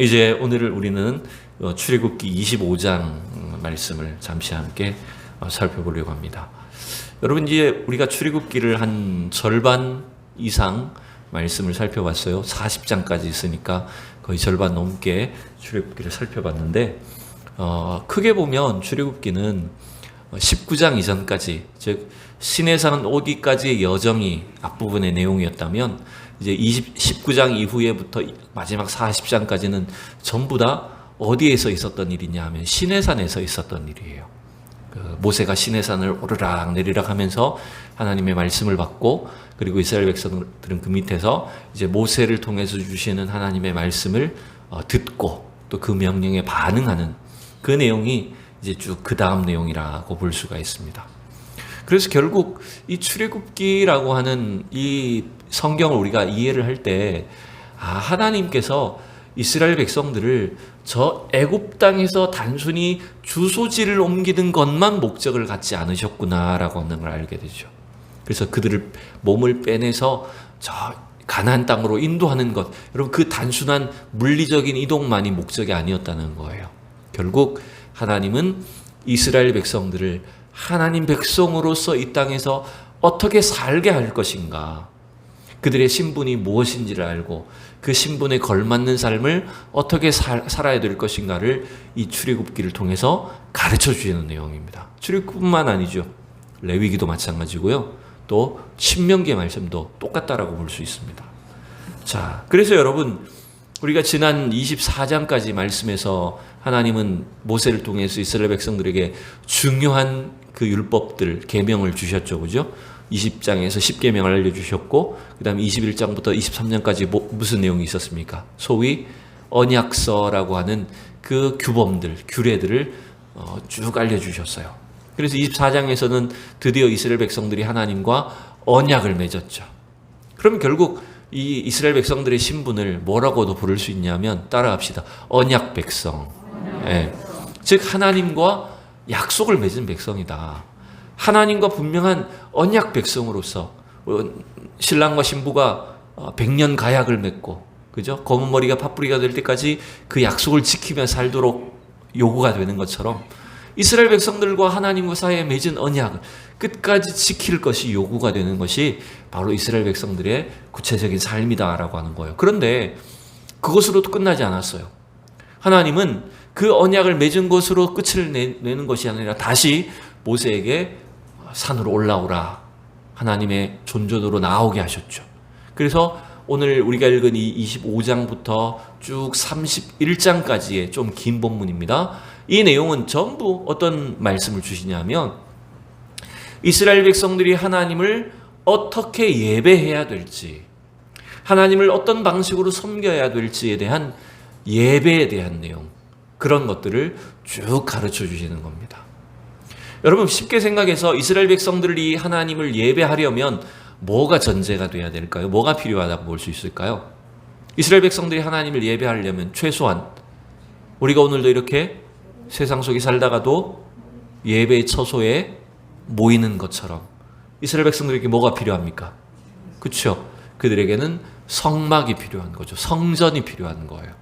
이제 오늘 우리는 출애굽기 25장 말씀을 잠시 함께 살펴보려고 합니다. 여러분, 이제 우리가 출애굽기를 한 절반 이상 말씀을 살펴봤어요. 40장까지 있으니까 거의 절반 넘게 출애굽기를 살펴봤는데, 크게 보면 출애굽기는 19장 이전까지, 즉 시내산 오기까지의 여정이 앞부분의 내용이었다면, 이제 19장 이후에부터 마지막 40장까지는 전부 다 어디에서 있었던 일이냐 하면 시내산에서 있었던 일이에요. 모세가 시내산을 오르락 내리락 하면서 하나님의 말씀을 받고, 그리고 이스라엘 백성들은 그 밑에서 이제 모세를 통해서 주시는 하나님의 말씀을 듣고 또 그 명령에 반응하는 그 내용이 이제 쭉 그 다음 내용이라고 볼 수가 있습니다. 그래서 결국 이 출애굽기라고 하는 이 성경을 우리가 이해를 할 때, 하나님께서 이스라엘 백성들을 저 애굽 땅에서 단순히 주소지를 옮기는 것만 목적을 갖지 않으셨구나라고 하는 걸 알게 되죠. 그래서 그들을 몸을 빼내서 저 가나안 땅으로 인도하는 것, 여러분, 그 단순한 물리적인 이동만이 목적이 아니었다는 거예요. 결국 하나님은 이스라엘 백성들을 하나님 백성으로서 이 땅에서 어떻게 살게 할 것인가, 그들의 신분이 무엇인지를 알고 그 신분에 걸맞는 삶을 어떻게 살아야 될 것인가를 이 출애굽기를 통해서 가르쳐 주시는 내용입니다. 출애굽뿐만 아니죠. 레위기도 마찬가지고요. 또 신명기의 말씀도 똑같다라고 볼 수 있습니다. 자, 그래서 여러분, 우리가 지난 24장까지 말씀에서 하나님은 모세를 통해서 이스라엘 백성들에게 중요한 그 율법들, 계명을 주셨죠. 그죠? 20장에서 10계명을 알려주셨고, 그 다음에 21장부터 23장까지 무슨 내용이 있었습니까? 소위 언약서라고 하는 그 규범들, 규례들을 쭉 알려주셨어요. 그래서 24장에서는 드디어 이스라엘 백성들이 하나님과 언약을 맺었죠. 그럼 결국 이 이스라엘 백성들의 신분을 뭐라고도 부를 수 있냐면, 따라합시다. 언약 백성. 예. 즉 하나님과 약속을 맺은 백성이다. 하나님과 분명한 언약 백성으로서 신랑과 신부가 100년 가약을 맺고, 그죠? 검은 머리가 팥뿌리가 될 때까지 그 약속을 지키며 살도록 요구가 되는 것처럼, 이스라엘 백성들과 하나님과 사이에 맺은 언약을 끝까지 지킬 것이 요구가 되는 것이 바로 이스라엘 백성들의 구체적인 삶이다라고 하는 거예요. 그런데 그것으로도 끝나지 않았어요. 하나님은 그 언약을 맺은 것으로 끝을 내는 것이 아니라 다시 모세에게 산으로 올라오라, 하나님의 존전으로 나오게 하셨죠. 그래서 오늘 우리가 읽은 이 25장부터 쭉 31장까지의 좀 긴 본문입니다. 이 내용은 전부 어떤 말씀을 주시냐면, 이스라엘 백성들이 하나님을 어떻게 예배해야 될지, 하나님을 어떤 방식으로 섬겨야 될지에 대한 예배에 대한 내용, 그런 것들을 쭉 가르쳐 주시는 겁니다. 여러분, 쉽게 생각해서 이스라엘 백성들이 하나님을 예배하려면 뭐가 전제가 돼야 될까요? 뭐가 필요하다고 볼 수 있을까요? 이스라엘 백성들이 하나님을 예배하려면 최소한 우리가 오늘도 이렇게 세상 속에 살다가도 예배의 처소에 모이는 것처럼 이스라엘 백성들에게 뭐가 필요합니까? 그렇죠? 그들에게는 성막이 필요한 거죠. 성전이 필요한 거예요.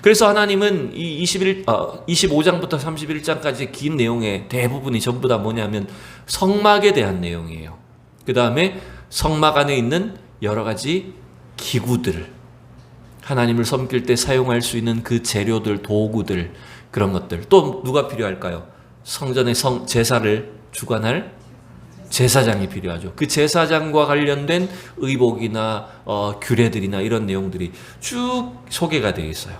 그래서 하나님은 이 25장부터 31장까지 긴 내용의 대부분이 전부 다 뭐냐면 성막에 대한 내용이에요. 그 다음에 성막 안에 있는 여러 가지 기구들, 하나님을 섬길 때 사용할 수 있는 그 재료들, 도구들, 그런 것들. 또 누가 필요할까요? 성전의 제사를 주관할 제사장이 필요하죠. 그 제사장과 관련된 의복이나 규례들이나 이런 내용들이 쭉 소개가 되어 있어요.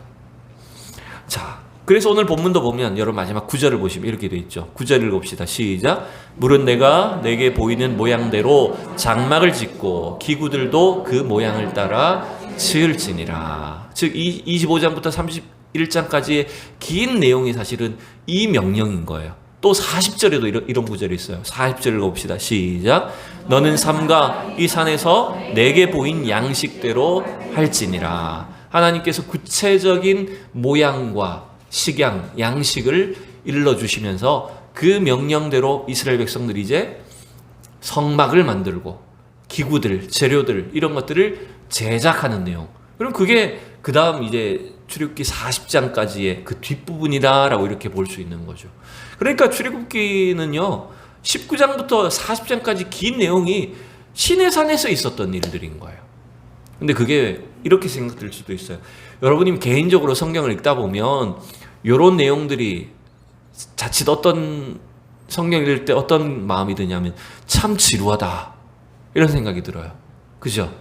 자, 그래서 오늘 본문도 보면 여러분 마지막 9절을 보시면 이렇게 되어 있죠. 9절 읽읍시다. 시작. 물은 내가 내게 보이는 모양대로 장막을 짓고 기구들도 그 모양을 따라 지을지니라. 즉 25장부터 31장까지의 긴 내용이 사실은 이 명령인 거예요. 또 40절에도 이런 구절이 있어요. 40절 읽어봅시다. 시작. 너는 삼가 이 산에서 내게 보인 양식대로 할지니라. 하나님께서 구체적인 모양과 식양, 양식을 일러주시면서 그 명령대로 이스라엘 백성들이 이제 성막을 만들고 기구들, 재료들, 이런 것들을 제작하는 내용. 그럼 그게 그 다음 이제 출애굽기 40장까지의 그 뒷부분이다라고 이렇게 볼 수 있는 거죠. 그러니까 출애굽기는요 19장부터 40장까지 긴 내용이 시내산에서 있었던 일들인 거예요. 근데 그게 이렇게 생각될 수도 있어요. 여러분이 개인적으로 성경을 읽다 보면 이런 내용들이 자칫 어떤 성경 읽을 때 어떤 마음이 드냐면 참 지루하다 이런 생각이 들어요. 그죠?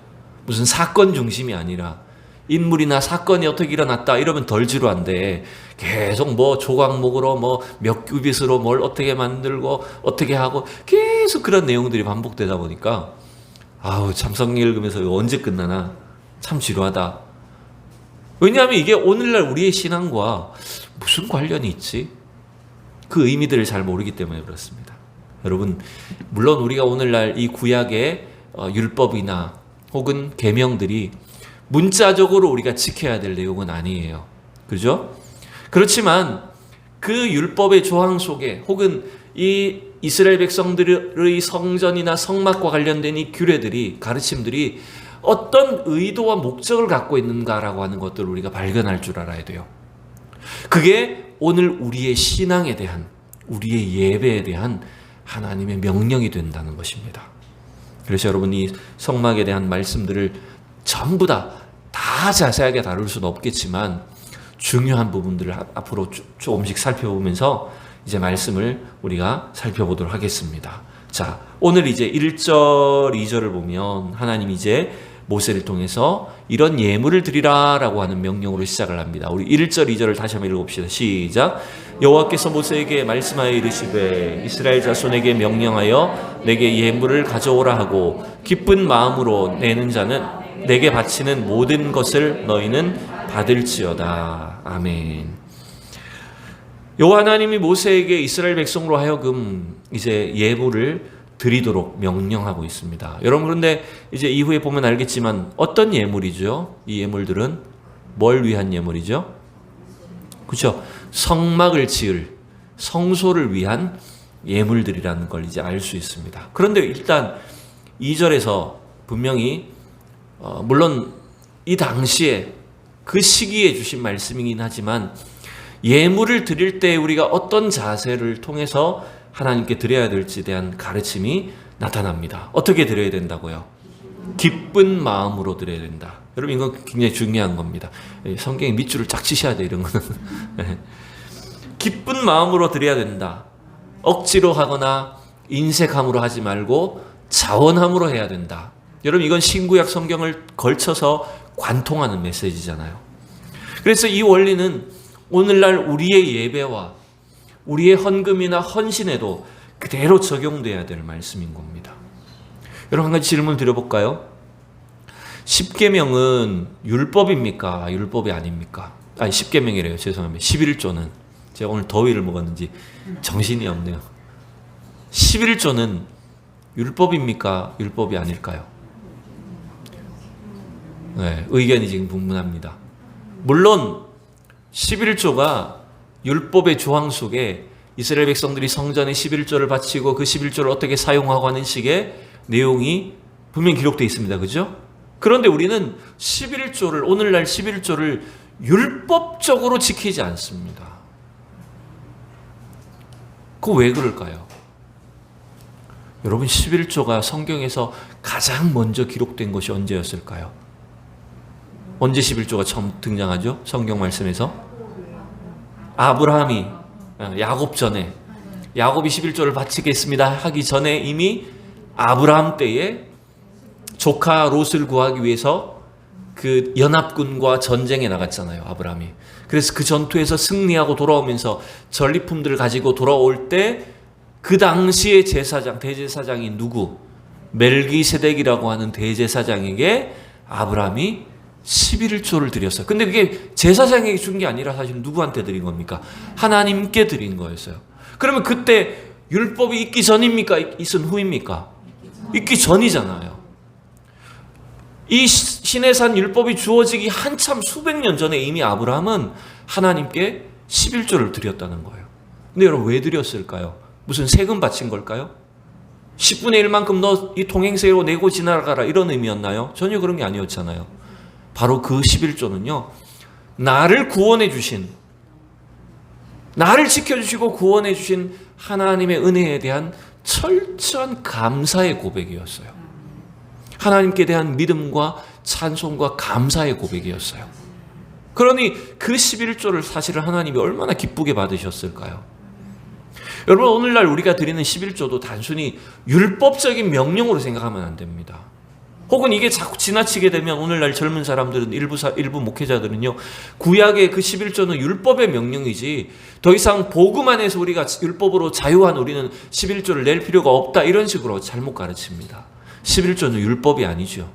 무슨 사건 중심이 아니라 인물이나 사건이 어떻게 일어났다 이러면 덜 지루한데 계속 뭐 조각목으로 뭐 몇 규빗으로 뭘 어떻게 만들고 어떻게 하고 계속 그런 내용들이 반복되다 보니까 아우 참 성경 읽으면서 이거 언제 끝나나 참 지루하다. 왜냐하면 이게 오늘날 우리의 신앙과 무슨 관련이 있지? 그 의미들을 잘 모르기 때문에 그렇습니다. 여러분 물론 우리가 오늘날 이 구약의 율법이나 혹은 계명들이 문자적으로 우리가 지켜야 될 내용은 아니에요. 그죠? 그렇지만 그 율법의 조항 속에 혹은 이 이스라엘 백성들의 성전이나 성막과 관련된 이 규례들이 가르침들이 어떤 의도와 목적을 갖고 있는가라고 하는 것들을 우리가 발견할 줄 알아야 돼요. 그게 오늘 우리의 신앙에 대한 우리의 예배에 대한 하나님의 명령이 된다는 것입니다. 그래서 여러분이 성막에 대한 말씀들을 전부 다 자세하게 다룰 수는 없겠지만 중요한 부분들을 앞으로 조금씩 살펴보면서 이제 말씀을 우리가 살펴보도록 하겠습니다. 자, 오늘 이제 1절, 2절을 보면 하나님 이제 모세를 통해서 이런 예물을 드리라라고 하는 명령으로 시작을 합니다. 우리 1절, 2절을 다시 한번 읽어봅시다. 시작. 여호와께서 모세에게 말씀하여 이르시되 이스라엘 자손에게 명령하여 내게 예물을 가져오라 하고 기쁜 마음으로 내는 자는 내게 바치는 모든 것을 너희는 받을지어다. 아멘. 여호와 하나님이 모세에게 이스라엘 백성으로 하여금 이제 예물을 드리도록 명령하고 있습니다. 여러분 그런데 이제 이후에 보면 알겠지만 어떤 예물이죠? 이 예물들은 뭘 위한 예물이죠? 그렇죠? 성막을 지을 성소를 위한 예물들이라는 걸 이제 알 수 있습니다. 그런데 일단 2절에서 분명히 물론 이 당시에 그 시기에 주신 말씀이긴 하지만 예물을 드릴 때 우리가 어떤 자세를 통해서 하나님께 드려야 될지에 대한 가르침이 나타납니다. 어떻게 드려야 된다고요? 기쁜 마음으로 드려야 된다. 여러분 이건 굉장히 중요한 겁니다. 성경에 밑줄을 쫙 치셔야 돼요. 이런 거는. 기쁜 마음으로 드려야 된다. 억지로 하거나 인색함으로 하지 말고 자원함으로 해야 된다. 여러분 이건 신구약 성경을 걸쳐서 관통하는 메시지잖아요. 그래서 이 원리는 오늘날 우리의 예배와 우리의 헌금이나 헌신에도 그대로 적용돼야 될 말씀인 겁니다. 여러분 한 가지 질문 드려볼까요? 십계명은 율법입니까? 율법이 아닙니까? 아니 십계명이래요. 죄송합니다. 11조는 제가 오늘 더위를 먹었는지 정신이 없네요. 11조는 율법입니까? 율법이 아닐까요? 네, 의견이 지금 분분합니다. 물론 11조가 율법의 조항 속에 이스라엘 백성들이 성전에 11조를 바치고 그 11조를 어떻게 사용하고 하는 식의 내용이 분명히 기록되어 있습니다. 그죠? 그런데 우리는 11조를 오늘날 11조를 율법적으로 지키지 않습니다. 그거 왜 그럴까요? 여러분 11조가 성경에서 가장 먼저 기록된 것이 언제였을까요? 언제 11조가 처음 등장하죠? 성경 말씀에서? 아브라함이 야곱 전에 야곱이 11조를 바치겠습니다 하기 전에 이미 아브라함 때에 조카 롯을 구하기 위해서 그 연합군과 전쟁에 나갔잖아요. 아브라함이. 그래서 그 전투에서 승리하고 돌아오면서 전리품들을 가지고 돌아올 때 그 당시의 제사장, 대제사장이 누구? 멜기세덱이라고 하는 대제사장에게 아브라함이 11조를 드렸어요. 근데 그게 제사장에게 준 게 아니라 사실 누구한테 드린 겁니까? 하나님께 드린 거였어요. 그러면 그때 율법이 있기 전입니까? 있은 후입니까? 있기 전이잖아요. 이 시내산 율법이 주어지기 한참 수백 년 전에 이미 아브라함은 하나님께 11조를 드렸다는 거예요. 근데 여러분 왜 드렸을까요? 무슨 세금 바친 걸까요? 10분의 1만큼 너 이 통행세로 내고 지나가라 이런 의미였나요? 전혀 그런 게 아니었잖아요. 바로 그 11조는요. 나를 구원해 주신, 나를 지켜주시고 구원해 주신 하나님의 은혜에 대한 철저한 감사의 고백이었어요. 하나님께 대한 믿음과 찬송과 감사의 고백이었어요. 그러니 그 11조를 사실은 하나님이 얼마나 기쁘게 받으셨을까요? 여러분, 오늘날 우리가 드리는 11조도 단순히 율법적인 명령으로 생각하면 안 됩니다. 혹은 이게 자꾸 지나치게 되면 오늘날 젊은 사람들은 일부 목회자들은요, 구약의 그 11조는 율법의 명령이지 더 이상 복음 안에서 우리가 율법으로 자유한 우리는 11조를 낼 필요가 없다, 이런 식으로 잘못 가르칩니다. 11조는 율법이 아니죠.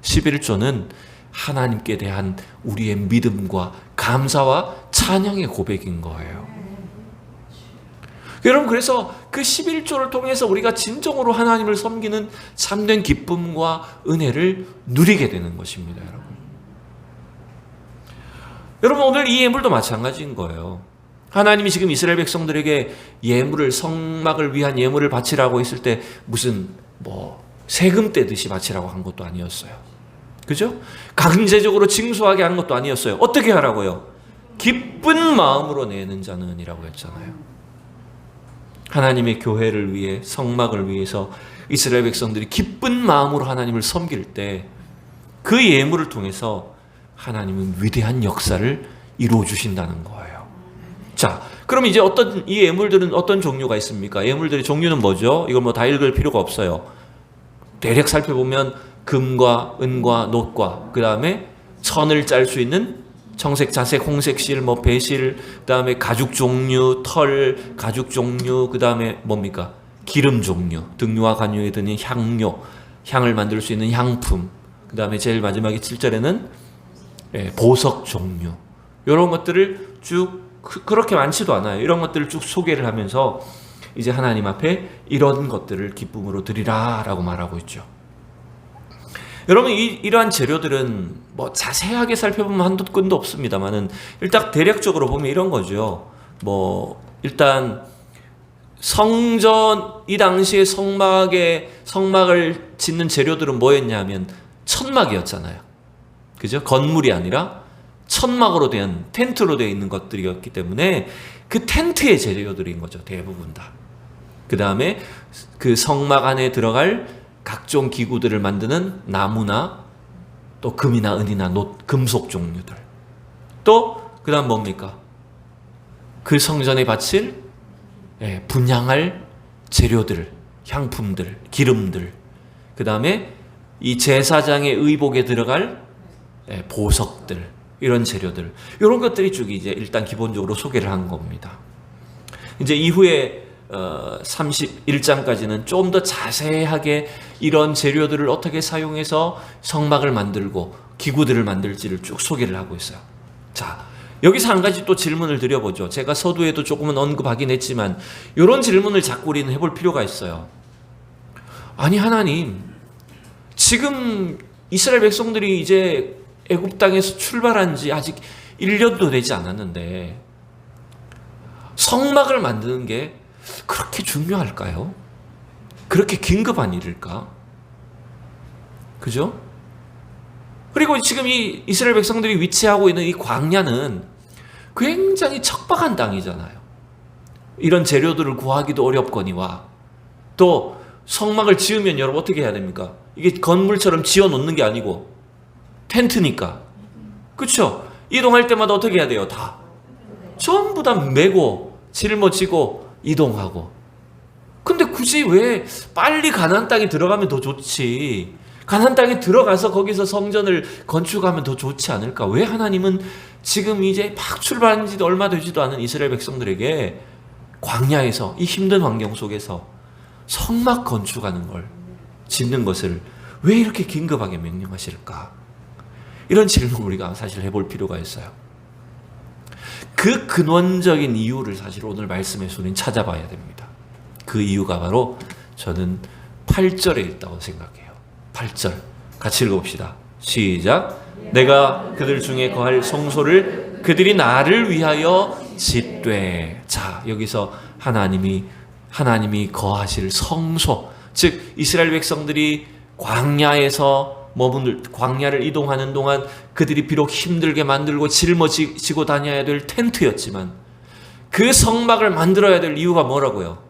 11조는 하나님께 대한 우리의 믿음과 감사와 찬양의 고백인 거예요. 여러분, 그래서 그 11조를 통해서 우리가 진정으로 하나님을 섬기는 참된 기쁨과 은혜를 누리게 되는 것입니다, 여러분. 여러분, 오늘 이 예물도 마찬가지인 거예요. 하나님이 지금 이스라엘 백성들에게 예물을, 성막을 위한 예물을 바치라고 했을 때 무슨 세금 떼듯이 바치라고 한 것도 아니었어요. 그죠? 강제적으로 징수하게 한 것도 아니었어요. 어떻게 하라고요? 기쁜 마음으로 내는 자는 이라고 했잖아요. 하나님의 교회를 위해, 성막을 위해서 이스라엘 백성들이 기쁜 마음으로 하나님을 섬길 때 그 예물을 통해서 하나님은 위대한 역사를 이루어 주신다는 거예요. 자, 그럼 이제 이 예물들은 어떤 종류가 있습니까? 예물들의 종류는 뭐죠? 이걸 다 읽을 필요가 없어요. 대략 살펴보면 금과 은과 놋과, 그 다음에 천을 짤 수 있는 청색, 자색, 홍색 실, 배실, 그 다음에 가죽 종류, 털, 가죽 종류, 그 다음에 뭡니까? 기름 종류, 등유와 간유에 드는 향료, 향을 만들 수 있는 향품, 그 다음에 제일 마지막에 7절에는 보석 종류, 이런 것들을 쭉, 그렇게 많지도 않아요. 이런 것들을 쭉 소개를 하면서 이제 하나님 앞에 이런 것들을 기쁨으로 드리라 라고 말하고 있죠. 여러분, 이러한 재료들은 자세하게 살펴보면 한도 끝도 없습니다만은 일단 대략적으로 보면 이런 거죠. 일단 성전, 이 당시에 성막을 짓는 재료들은 뭐였냐면 천막이었잖아요. 그죠? 건물이 아니라 천막으로 된, 텐트로 되어 있는 것들이었기 때문에 그 텐트의 재료들인 거죠, 대부분 다. 그 다음에 그 성막 안에 들어갈 각종 기구들을 만드는 나무나 또 금이나 은이나 금속 종류들, 또 그 다음 뭡니까? 그 성전에 바칠 분향할 재료들, 향품들, 기름들, 그 다음에 이 제사장의 의복에 들어갈 보석들, 이런 재료들, 이런 것들이 쭉 이제 일단 기본적으로 소개를 한 겁니다. 이제 이후에 31장까지는 좀 더 자세하게 이런 재료들을 어떻게 사용해서 성막을 만들고 기구들을 만들지를 쭉 소개를 하고 있어요. 자, 여기서 한 가지 또 질문을 드려보죠. 제가 서두에도 조금은 언급하긴 했지만 이런 질문을 자꾸 우리는 해볼 필요가 있어요. 아니, 하나님, 지금 이스라엘 백성들이 이제 애굽 땅에서 출발한 지 아직 1년도 되지 않았는데 성막을 만드는 게 그렇게 중요할까요? 그렇게 긴급한 일일까? 그죠? 그리고 지금 이 이스라엘 백성들이 위치하고 있는 이 광야는 굉장히 척박한 땅이잖아요. 이런 재료들을 구하기도 어렵거니와, 또 성막을 지으면 여러분 어떻게 해야 됩니까? 이게 건물처럼 지어 놓는 게 아니고 텐트니까, 그렇죠? 이동할 때마다 어떻게 해야 돼요? 다 전부 다 메고 짊어지고 이동하고. 근데 굳이 왜 빨리 가나안 땅에 들어가면 더 좋지, 가나안 땅에 들어가서 거기서 성전을 건축하면 더 좋지 않을까? 왜 하나님은 지금 이제 막 출발한 지도 얼마 되지도 않은 이스라엘 백성들에게 광야에서, 이 힘든 환경 속에서 성막 건축하는 걸, 짓는 것을 왜 이렇게 긴급하게 명령하실까? 이런 질문 우리가 사실 해볼 필요가 있어요. 그 근원적인 이유를 사실 오늘 말씀에서 우리는 찾아봐야 됩니다. 그 이유가 바로 저는 8절에 있다고 생각해요. 8절 같이 읽어봅시다. 시작. 내가 그들 중에 거할 성소를 그들이 나를 위하여 짓되. 자, 여기서 하나님이 거하실 성소, 즉 이스라엘 백성들이 광야에서 머무는 광야를 이동하는 동안 그들이 비록 힘들게 만들고 짊어지고 다녀야 될 텐트였지만 그 성막을 만들어야 될 이유가 뭐라고요?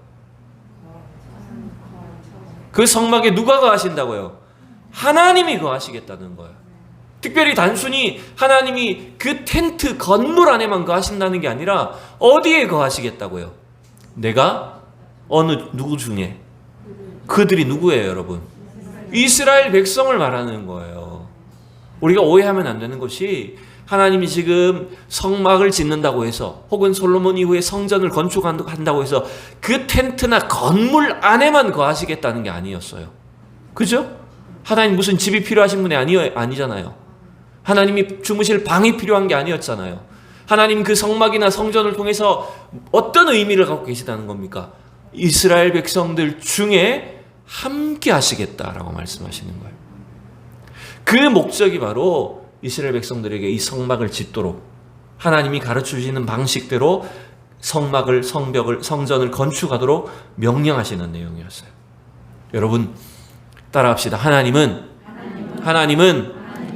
그 성막에 누가 거하신다고요? 하나님이 거하시겠다는 거예요. 특별히 단순히 하나님이 그 텐트 건물 안에만 거하신다는 게 아니라 어디에 거하시겠다고요? 내가 누구 중에? 그들이 누구예요, 여러분? 이스라엘 백성을 말하는 거예요. 우리가 오해하면 안 되는 것이 하나님이 지금 성막을 짓는다고 해서 혹은 솔로몬 이후에 성전을 건축한다고 해서 그 텐트나 건물 안에만 거하시겠다는 게 아니었어요. 그죠? 하나님 무슨 집이 필요하신 분이 아니잖아요. 하나님이 주무실 방이 필요한 게 아니었잖아요. 하나님 그 성막이나 성전을 통해서 어떤 의미를 갖고 계시다는 겁니까? 이스라엘 백성들 중에 함께 하시겠다라고 말씀하시는 거예요. 그 목적이 바로 이스라엘 백성들에게 이 성막을 짓도록 하나님이 가르쳐주시는 방식대로 성막을, 성벽을, 성전을 건축하도록 명령하시는 내용이었어요. 여러분 따라합시다. 하나님은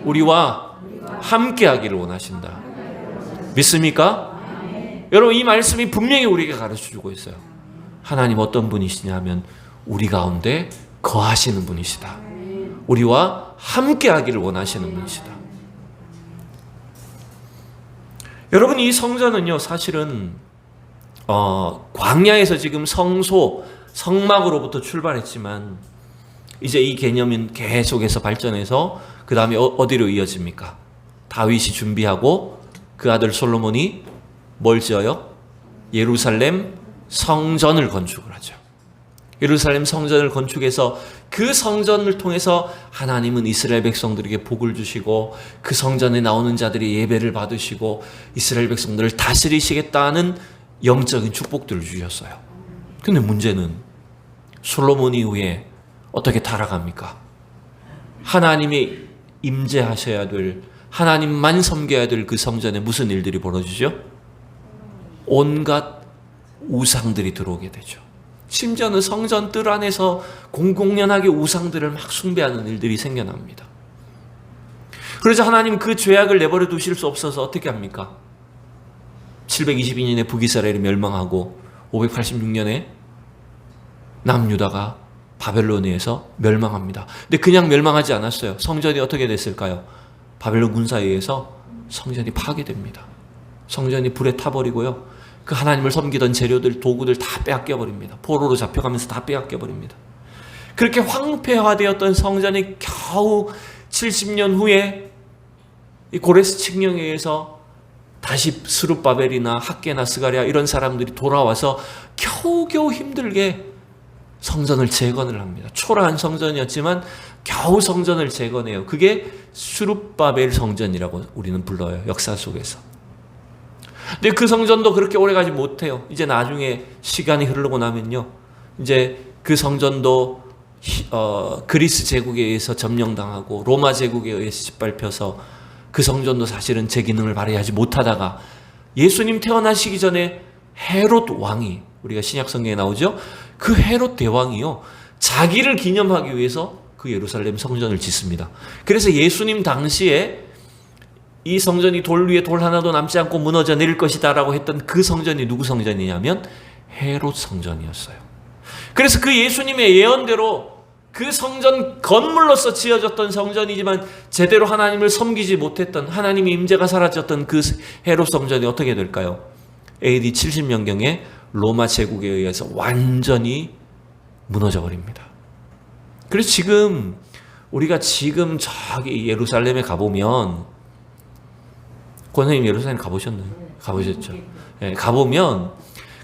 우리와 함께 하기를 원하신다. 믿습니까? 여러분 이 말씀이 분명히 우리에게 가르쳐주고 있어요. 하나님 어떤 분이시냐 하면 우리 가운데 거하시는 분이시다. 우리와 함께 하기를 원하시는 분이시다. 여러분 이 성전은요 사실은 광야에서 지금 성막으로부터 출발했지만 이제 이 개념은 계속해서 발전해서 그 다음에 어디로 이어집니까? 다윗이 준비하고 그 아들 솔로몬이 뭘 지어요? 예루살렘 성전을 건축을 하죠. 예루살렘 성전을 건축해서 그 성전을 통해서 하나님은 이스라엘 백성들에게 복을 주시고 그 성전에 나오는 자들이 예배를 받으시고 이스라엘 백성들을 다스리시겠다는 영적인 축복들을 주셨어요. 근데 문제는 솔로몬 이후에 어떻게 타락합니까? 하나님이 임재하셔야 될, 하나님만 섬겨야 될 그 성전에 무슨 일들이 벌어지죠? 온갖 우상들이 들어오게 되죠. 심지어는 성전 뜰 안에서 공공연하게 우상들을 막 숭배하는 일들이 생겨납니다. 그래서 하나님 그 죄악을 내버려 두실 수 없어서 어떻게 합니까? 722년에 북이스라엘이 멸망하고 586년에 남유다가 바벨론에 의해서 멸망합니다. 근데 그냥 멸망하지 않았어요. 성전이 어떻게 됐을까요? 바벨론 군사에 의해서 성전이 파괴됩니다. 성전이 불에 타버리고요. 그 하나님을 섬기던 재료들, 도구들 다 빼앗겨버립니다. 포로로 잡혀가면서 다 빼앗겨버립니다. 그렇게 황폐화되었던 성전이 겨우 70년 후에 이 고레스 칙령에 의해서 다시 스룹바벨이나 학개나 스가랴 이런 사람들이 돌아와서 겨우겨우 힘들게 성전을 재건을 합니다. 초라한 성전이었지만 겨우 성전을 재건해요. 그게 스룹바벨 성전이라고 우리는 불러요. 역사 속에서. 근데 그 성전도 그렇게 오래가지 못해요. 이제 나중에 시간이 흐르고 나면요. 이제 그 성전도 그리스 제국에 의해서 점령당하고 로마 제국에 의해서 짓밟혀서 그 성전도 사실은 제 기능을 발휘하지 못하다가 예수님 태어나시기 전에 헤롯 왕이, 우리가 신약 성경에 나오죠. 그 헤롯 대왕이요. 자기를 기념하기 위해서 그 예루살렘 성전을 짓습니다. 그래서 예수님 당시에 이 성전이 돌 위에 돌 하나도 남지 않고 무너져 내릴 것이다 라고 했던 그 성전이 누구 성전이냐면 헤롯 성전이었어요. 그래서 그 예수님의 예언대로 그 성전 건물로서 지어졌던 성전이지만 제대로 하나님을 섬기지 못했던, 하나님의 임재가 사라졌던 그 헤롯 성전이 어떻게 될까요? AD 70년경에 로마 제국에 의해서 완전히 무너져 버립니다. 그래서 지금 우리가 지금 저기 예루살렘에 가보면, 권사님 예루살렘 가보셨나요? 가보셨죠? 네, 가보면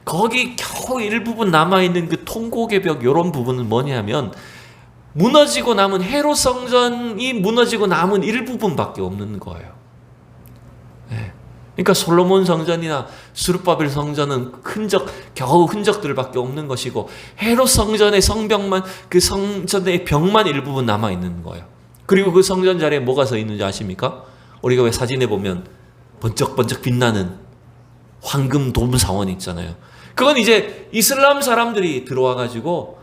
거기 겨우 일부분 남아있는 그 통곡의 벽 이런 부분은 뭐냐면 무너지고 남은 헤롯 성전이 무너지고 남은 일부분밖에 없는 거예요. 네. 그러니까 솔로몬 성전이나 스룹바벨 성전은 겨우 흔적들밖에 없는 것이고 헤롯 성전의 성벽만, 그 성전의 벽만 일부분 남아있는 거예요. 그리고 그 성전 자리에 뭐가 서 있는지 아십니까? 우리가 왜 사진에 보면 번쩍번쩍 빛나는 황금 돔 사원 있잖아요. 그건 이제 이슬람 사람들이 들어와가지고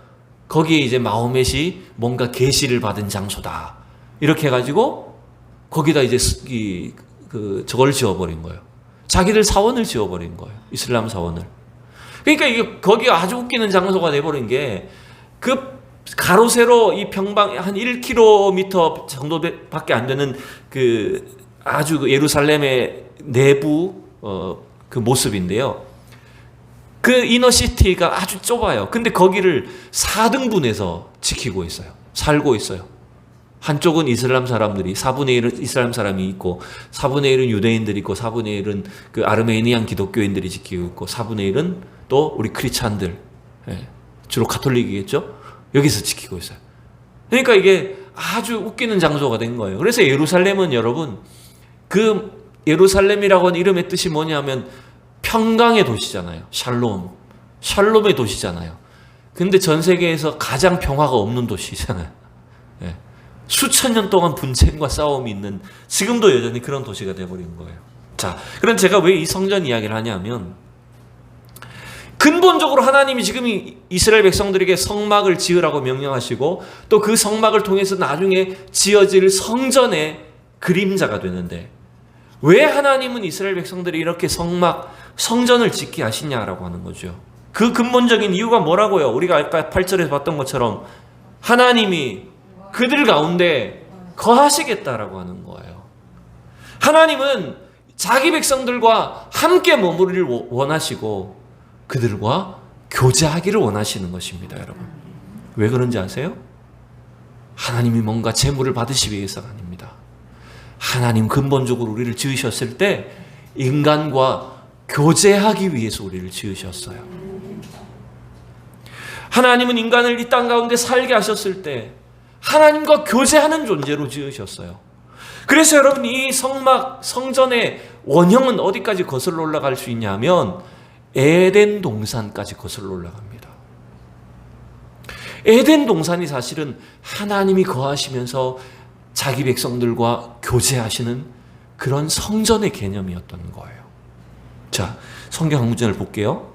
거기에 이제 마호멧이 뭔가 계시를 받은 장소다. 이렇게 해가지고 거기다 이제 저걸 지어버린 거예요. 자기들 사원을 지어버린 거예요. 이슬람 사원을. 그러니까 이게 거기가 아주 웃기는 장소가 돼버린 게 그 가로 세로 이 평방 한 1km 정도밖에 안 되는 그 아주 그 예루살렘의 내부 그 모습인데요. 그 이너시티가 아주 좁아요. 근데 거기를 4등분해서 지키고 있어요. 살고 있어요. 한쪽은 이슬람 사람들이 4분의 1은 이슬람 사람이 있고 4분의 1은 유대인들이 있고 4분의 1은 그 아르메니안 기독교인들이 지키고 있고 4분의 1은 또 우리 크리스찬들, 주로 가톨릭이겠죠? 여기서 지키고 있어요. 그러니까 이게 아주 웃기는 장소가 된 거예요. 그래서 예루살렘은 여러분, 그 예루살렘이라고 하는 이름의 뜻이 뭐냐면 평강의 도시잖아요. 샬롬의 도시잖아요. 근데 전 세계에서 가장 평화가 없는 도시잖아요. 수천 년 동안 분쟁과 싸움이 있는, 지금도 여전히 그런 도시가 되어버린 거예요. 자, 그럼 제가 왜 이 성전 이야기를 하냐면, 근본적으로 하나님이 지금 이스라엘 백성들에게 성막을 지으라고 명령하시고 또 그 성막을 통해서 나중에 지어질 성전의 그림자가 되는데, 왜 하나님은 이스라엘 백성들이 이렇게 성전을 짓게 하시냐라고 하는 거죠. 그 근본적인 이유가 뭐라고요? 우리가 아까 8절에서 봤던 것처럼 하나님이 그들 가운데 거하시겠다라고 하는 거예요. 하나님은 자기 백성들과 함께 머무르기를 원하시고 그들과 교제하기를 원하시는 것입니다, 여러분. 왜 그런지 아세요? 하나님이 뭔가 재물을 받으시기 위해서가 아닙니다. 하나님 근본적으로 우리를 지으셨을 때 인간과 교제하기 위해서 우리를 지으셨어요. 하나님은 인간을 이 땅 가운데 살게 하셨을 때 하나님과 교제하는 존재로 지으셨어요. 그래서 여러분, 이 성전의 원형은 어디까지 거슬러 올라갈 수 있냐면 에덴 동산까지 거슬러 올라갑니다. 에덴 동산이 사실은 하나님이 거하시면서 자기 백성들과 교제하시는 그런 성전의 개념이었던 거예요. 자, 성경 한 구절을 볼게요.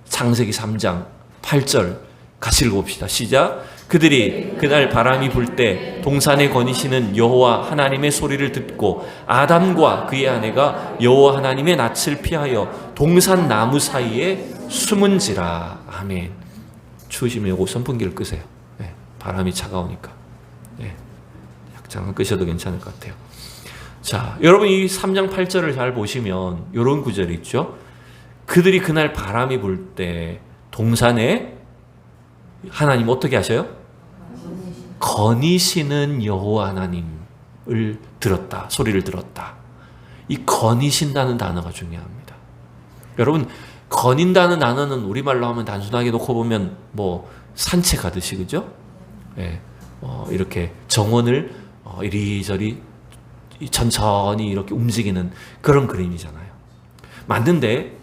창세기 3장 8절 같이 읽어봅시다. 시작. 그들이 그날 바람이 불 때 동산에 거니시는 여호와 하나님의 소리를 듣고 아담과 그의 아내가 여호와 하나님의 낯을 피하여 동산 나무 사이에 숨은지라. 아멘. 추우시면 요거 선풍기를 끄세요. 바람이 차가우니까. 잠깐 끄셔도 괜찮을 것 같아요. 자, 여러분, 이 3장 8절을 잘 보시면 이런 구절이 있죠. 그들이 그날 바람이 불 때 동산에 하나님 어떻게 하셔요? 거니시는 여호와 하나님을 들었다. 소리를 들었다. 이 거니신다는 단어가 중요합니다. 여러분, 거닌다는 단어는 우리말로 하면 단순하게 놓고 보면 뭐 산책하듯이, 그죠? 이렇게 정원을 이리저리 천천히 이렇게 움직이는 그런 그림이잖아요. 맞는데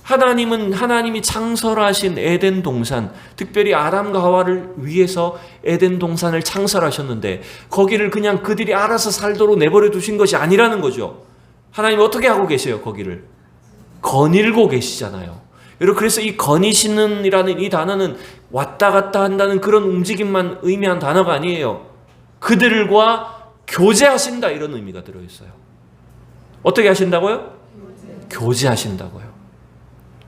하나님이 창설하신 에덴 동산, 특별히 아담과 하와를 위해서 에덴 동산을 창설하셨는데 거기를 그냥 그들이 알아서 살도록 내버려 두신 것이 아니라는 거죠. 하나님 어떻게 하고 계세요? 거기를 거닐고 계시잖아요. 여러분, 그래서 이 거니시는 이라는 이 단어는 왔다 갔다 한다는 그런 움직임만 의미한 단어가 아니에요. 그들과 교제하신다, 이런 의미가 들어있어요. 어떻게 하신다고요? 교제하신다고요.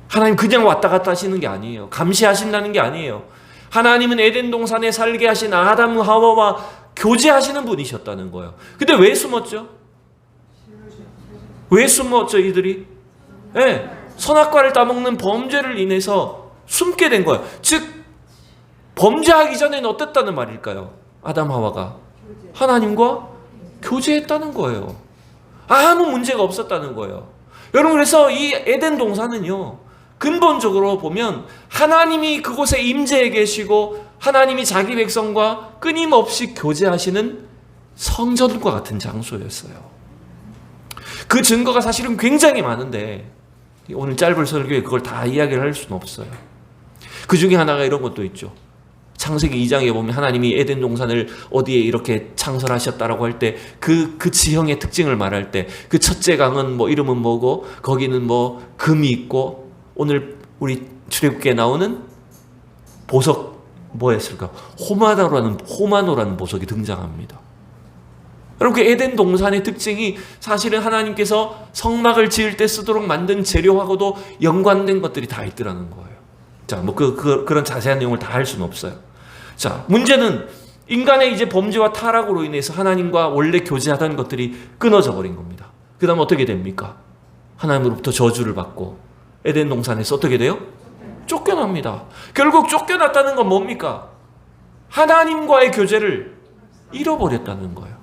하나님 그냥 왔다 갔다 하시는 게 아니에요. 감시하신다는 게 아니에요. 하나님은 에덴 동산에 살게 하신 아담 하와와 교제하시는 분이셨다는 거예요. 근데 왜 숨었죠? 왜 숨었죠, 이들이? 선악과를 따먹는 범죄를 인해서 숨게 된 거예요. 즉, 범죄하기 전에는 어땠다는 말일까요? 아담 하와가 하나님과 교제했다는 거예요. 아무 문제가 없었다는 거예요. 여러분, 그래서 이 에덴 동산은요, 근본적으로 보면 하나님이 그곳에 임재해 계시고 하나님이 자기 백성과 끊임없이 교제하시는 성전과 같은 장소였어요. 그 증거가 사실은 굉장히 많은데 오늘 짧은 설교에 그걸 다 이야기를 할 수는 없어요. 그 중에 하나가 이런 것도 있죠. 창세기 2장에 보면 하나님이 에덴 동산을 어디에 이렇게 창설하셨다라고 할 때 그 지형의 특징을 말할 때 그 첫째 강은 뭐 이름은 뭐고 거기는 뭐 금이 있고, 오늘 우리 출애굽기에 나오는 보석 뭐였을까? 호마노라는 보석이 등장합니다. 여러분, 그 에덴 동산의 특징이 사실은 하나님께서 성막을 지을 때 쓰도록 만든 재료하고도 연관된 것들이 다 있더라는 거예요. 자, 뭐 그런 자세한 내용을 다 할 수는 없어요. 자, 문제는 인간의 이제 범죄와 타락으로 인해서 하나님과 원래 교제하던 것들이 끊어져 버린 겁니다. 그 다음 어떻게 됩니까? 하나님으로부터 저주를 받고 에덴 동산에서 어떻게 돼요? 쫓겨납니다. 결국 쫓겨났다는 건 뭡니까? 하나님과의 교제를 잃어버렸다는 거예요.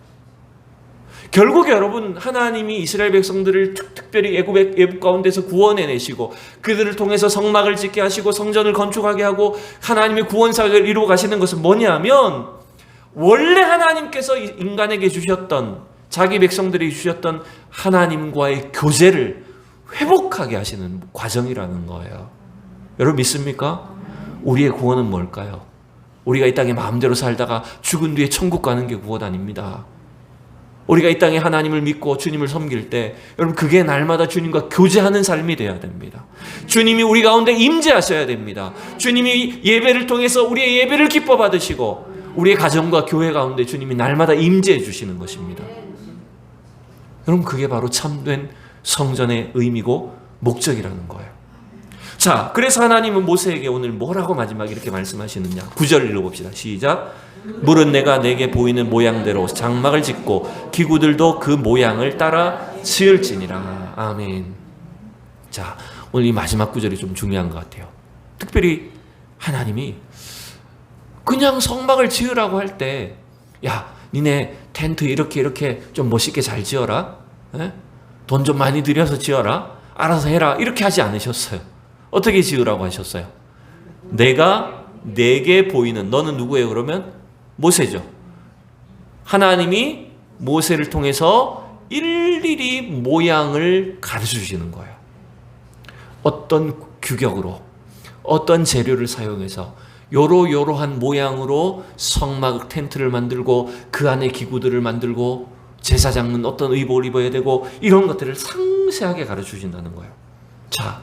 결국 여러분, 하나님이 이스라엘 백성들을 특별히 애굽 가운데서 구원해내시고 그들을 통해서 성막을 짓게 하시고 성전을 건축하게 하고 하나님의 구원사역을 이루어 가시는 것은 뭐냐면, 원래 하나님께서 인간에게 주셨던, 자기 백성들이 주셨던 하나님과의 교제를 회복하게 하시는 과정이라는 거예요. 여러분 믿습니까? 우리의 구원은 뭘까요? 우리가 이 땅에 마음대로 살다가 죽은 뒤에 천국 가는 게 구원 아닙니다. 우리가 이 땅에 하나님을 믿고 주님을 섬길 때, 여러분, 그게 날마다 주님과 교제하는 삶이 되어야 됩니다. 주님이 우리 가운데 임재하셔야 됩니다. 주님이 예배를 통해서 우리의 예배를 기뻐 받으시고 우리의 가정과 교회 가운데 주님이 날마다 임재해 주시는 것입니다. 여러분, 그게 바로 참된 성전의 의미고 목적이라는 거예요. 자, 그래서 하나님은 모세에게 오늘 뭐라고 마지막에 이렇게 말씀하시느냐. 9절 읽어봅시다. 시작. 물은 내가 내게 보이는 모양대로 장막을 짓고 기구들도 그 모양을 따라 지을지니라. 아멘. 자, 오늘 이 마지막 구절이 좀 중요한 것 같아요. 특별히 하나님이 그냥 성막을 지으라고 할 때, 야, 니네 텐트 이렇게 좀 멋있게 잘 지어라. 돈 좀 많이 들여서 지어라. 알아서 해라. 이렇게 하지 않으셨어요. 어떻게 지으라고 하셨어요? 내가 내게 보이는, 너는 누구예요 그러면? 모세죠. 하나님이 모세를 통해서 일일이 모양을 가르쳐 주시는 거예요. 어떤 규격으로, 어떤 재료를 사용해서 요러요러한 모양으로 성막 텐트를 만들고 그 안에 기구들을 만들고 제사장은 어떤 의복을 입어야 되고 이런 것들을 상세하게 가르쳐 주신다는 거예요. 자,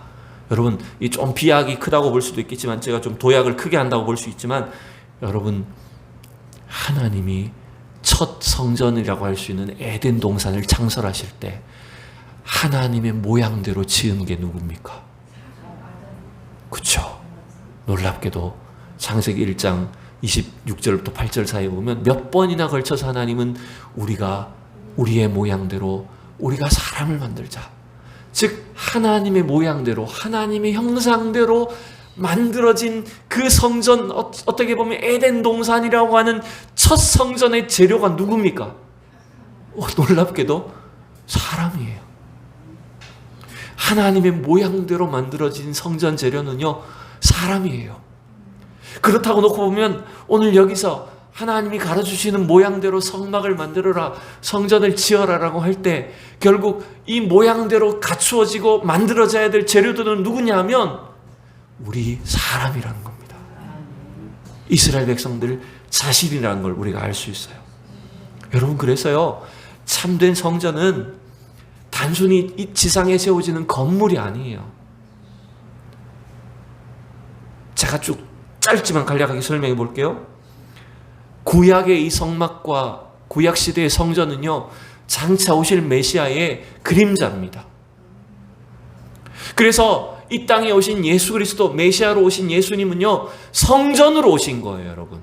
여러분, 이 좀 비약이 크다고 볼 수도 있겠지만, 제가 좀 도약을 크게 한다고 볼 수 있지만, 여러분, 하나님이 첫 성전이라고 할 수 있는 에덴 동산을 창설하실 때 하나님의 모양대로 지은 게 누굽니까? 그렇죠. 놀랍게도 창세기 1장 26절부터 8절 사이에 보면 몇 번이나 걸쳐서 하나님은 우리의 모양대로 우리가 사람을 만들자, 즉 하나님의 모양대로 하나님의 형상대로 만들어진 그 성전, 어떻게 보면 에덴 동산이라고 하는 첫 성전의 재료가 누굽니까? 놀랍게도 사람이에요. 하나님의 모양대로 만들어진 성전 재료는요, 사람이에요. 그렇다고 놓고 보면 오늘 여기서 하나님이 가르쳐주시는 모양대로 성막을 만들어라, 성전을 지어라라고 할 때 결국 이 모양대로 갖추어지고 만들어져야 될 재료들은 누구냐 하면 우리 사람이라는 겁니다. 이스라엘 백성들 자신이라는 걸 우리가 알 수 있어요. 여러분, 그래서요, 참된 성전은 단순히 이 지상에 세워지는 건물이 아니에요. 제가 쭉 짧지만 간략하게 설명해 볼게요. 구약의 이 성막과 구약 시대의 성전은요, 장차 오실 메시아의 그림자입니다. 그래서 이 땅에 오신 예수 그리스도, 메시아로 오신 예수님은요, 성전으로 오신 거예요, 여러분.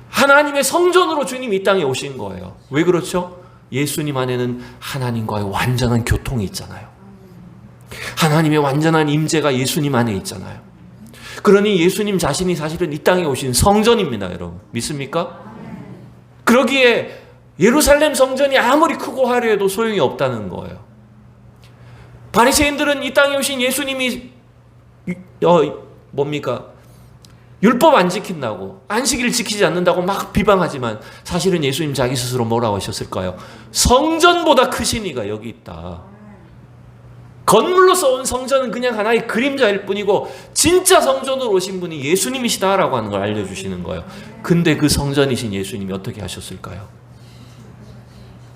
하나님의 성전으로 주님이 이 땅에 오신 거예요. 왜 그렇죠? 예수님 안에는 하나님과의 완전한 교통이 있잖아요. 하나님의 완전한 임재가 예수님 안에 있잖아요. 그러니 예수님 자신이 사실은 이 땅에 오신 성전입니다, 여러분. 믿습니까? 그러기에 예루살렘 성전이 아무리 크고 화려해도 소용이 없다는 거예요. 바리새인들은 이 땅에 오신 예수님이 율법 안 지킨다고, 안식일을 지키지 않는다고 막 비방하지만 사실은 예수님 자기 스스로 뭐라고 하셨을까요? 성전보다 크신 이가 여기 있다. 건물로서 온 성전은 그냥 하나의 그림자일 뿐이고 진짜 성전으로 오신 분이 예수님이시다라고 하는 걸 알려주시는 거예요. 근데 그 성전이신 예수님이 어떻게 하셨을까요?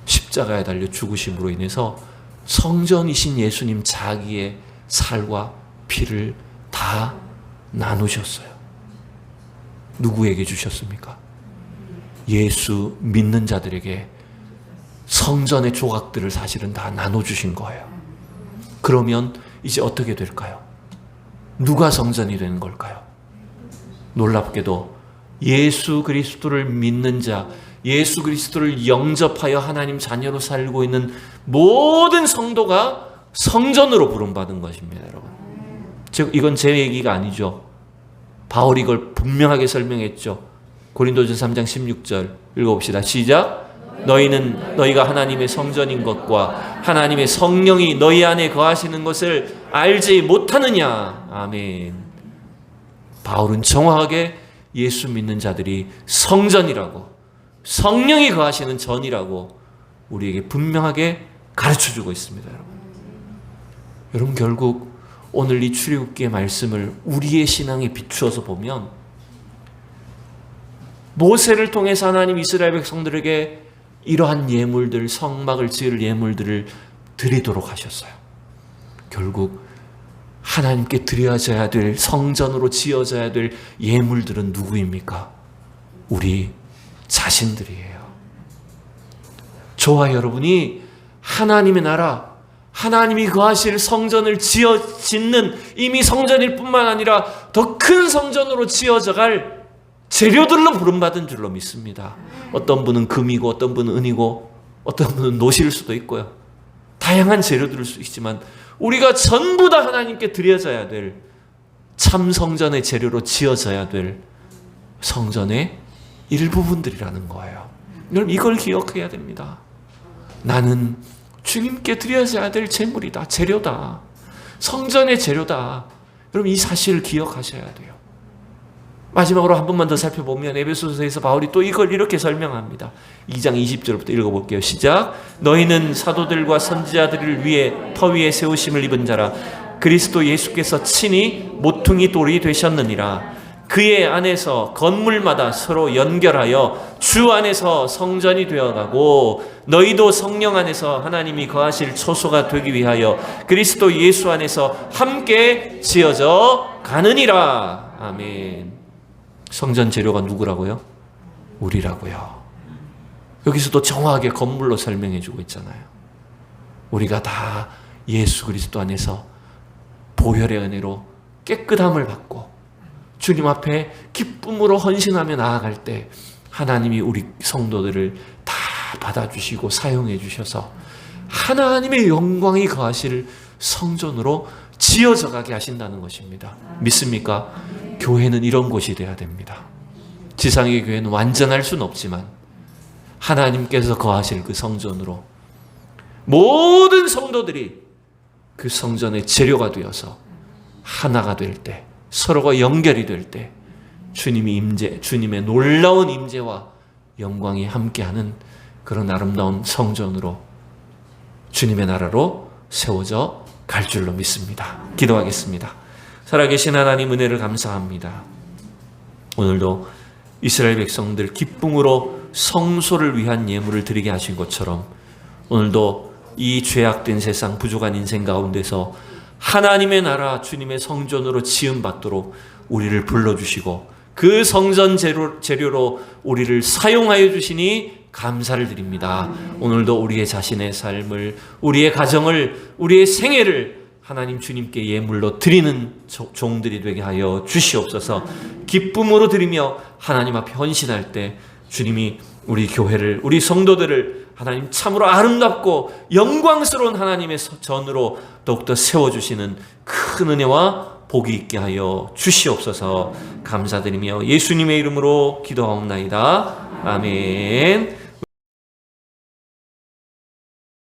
십자가에 달려 죽으심으로 인해서 성전이신 예수님 자기의 살과 피를 다 나누셨어요. 누구에게 주셨습니까? 예수 믿는 자들에게 성전의 조각들을 사실은 다 나눠주신 거예요. 그러면 이제 어떻게 될까요? 누가 성전이 되는 걸까요? 놀랍게도 예수 그리스도를 믿는 자, 예수 그리스도를 영접하여 하나님 자녀로 살고 있는 모든 성도가 성전으로 부름받은 것입니다, 여러분. 즉 이건 제 얘기가 아니죠. 바울이 이걸 분명하게 설명했죠. 고린도전서 3장 16절 읽어봅시다. 시작. 너희가 하나님의 성전인 것과 하나님의 성령이 너희 안에 거하시는 것을 알지 못하느냐. 아멘. 바울은 정확하게 예수 믿는 자들이 성전이라고, 성령이 거하시는 전이라고 우리에게 분명하게 가르쳐주고 있습니다. 여러분 결국 오늘 이 출애굽기의 말씀을 우리의 신앙에 비추어서 보면 모세를 통해서 하나님 이스라엘 백성들에게 이러한 예물들, 성막을 지을 예물들을 드리도록 하셨어요. 결국 하나님께 드려져야 될, 성전으로 지어져야 될 예물들은 누구입니까? 우리 자신들이에요. 저와 여러분이 하나님의 나라, 하나님이 거하실 성전을 짓는, 이미 성전일 뿐만 아니라 더 큰 성전으로 지어져 갈 재료들로 부름받은 줄로 믿습니다. 어떤 분은 금이고 어떤 분은 은이고 어떤 분은 노실 수도 있고요. 다양한 재료들일 수 있지만 우리가 전부 다 하나님께 드려져야 될 참 성전의 재료로 지어져야 될 성전의 일부분들이라는 거예요. 여러분 이걸 기억해야 됩니다. 나는 주님께 드려져야 될 재물이다, 재료다, 성전의 재료다. 여러분 이 사실을 기억하셔야 돼요. 마지막으로 한 번만 더 살펴보면 에베소서에서 바울이 또 이걸 이렇게 설명합니다. 2장 20절부터 읽어볼게요. 시작. 너희는 사도들과 선지자들을 위해 터 위에 세우심을 입은 자라. 그리스도 예수께서 친히 모퉁이 돌이 되셨느니라. 그의 안에서 건물마다 서로 연결하여 주 안에서 성전이 되어가고 너희도 성령 안에서 하나님이 거하실 초소가 되기 위하여 그리스도 예수 안에서 함께 지어져 가느니라. 아멘. 성전 재료가 누구라고요? 우리라고요. 여기서도 정확하게 건물로 설명해 주고 있잖아요. 우리가 다 예수 그리스도 안에서 보혈의 은혜로 깨끗함을 받고 주님 앞에 기쁨으로 헌신하며 나아갈 때 하나님이 우리 성도들을 다 받아주시고 사용해 주셔서 하나님의 영광이 거하실 성전으로 지어져 가게 하신다는 것입니다. 믿습니까? 교회는 이런 곳이 되어야 됩니다. 지상의 교회는 완전할 수는 없지만 하나님께서 거하실 그 성전으로 모든 성도들이 그 성전의 재료가 되어서 하나가 될 때, 서로가 연결이 될 때 주님의 놀라운 임재와 영광이 함께하는 그런 아름다운 성전으로 주님의 나라로 세워져 갈 줄로 믿습니다. 기도하겠습니다. 살아계신 하나님 은혜를 감사합니다. 오늘도 이스라엘 백성들 기쁨으로 성소를 위한 예물을 드리게 하신 것처럼 오늘도 이 죄악된 세상, 부족한 인생 가운데서 하나님의 나라, 주님의 성전으로 지음받도록 우리를 불러주시고 그 성전 재료로 우리를 사용하여 주시니 감사를 드립니다. 오늘도 우리의 자신의 삶을, 우리의 가정을, 우리의 생애를 하나님 주님께 예물로 드리는 종들이 되게 하여 주시옵소서. 기쁨으로 드리며 하나님 앞에 헌신할 때 주님이 우리 교회를, 우리 성도들을 하나님 참으로 아름답고 영광스러운 하나님의 전으로 더욱더 세워주시는 큰 은혜와 복이 있게 하여 주시옵소서. 감사드리며 예수님의 이름으로 기도하옵나이다. 아멘.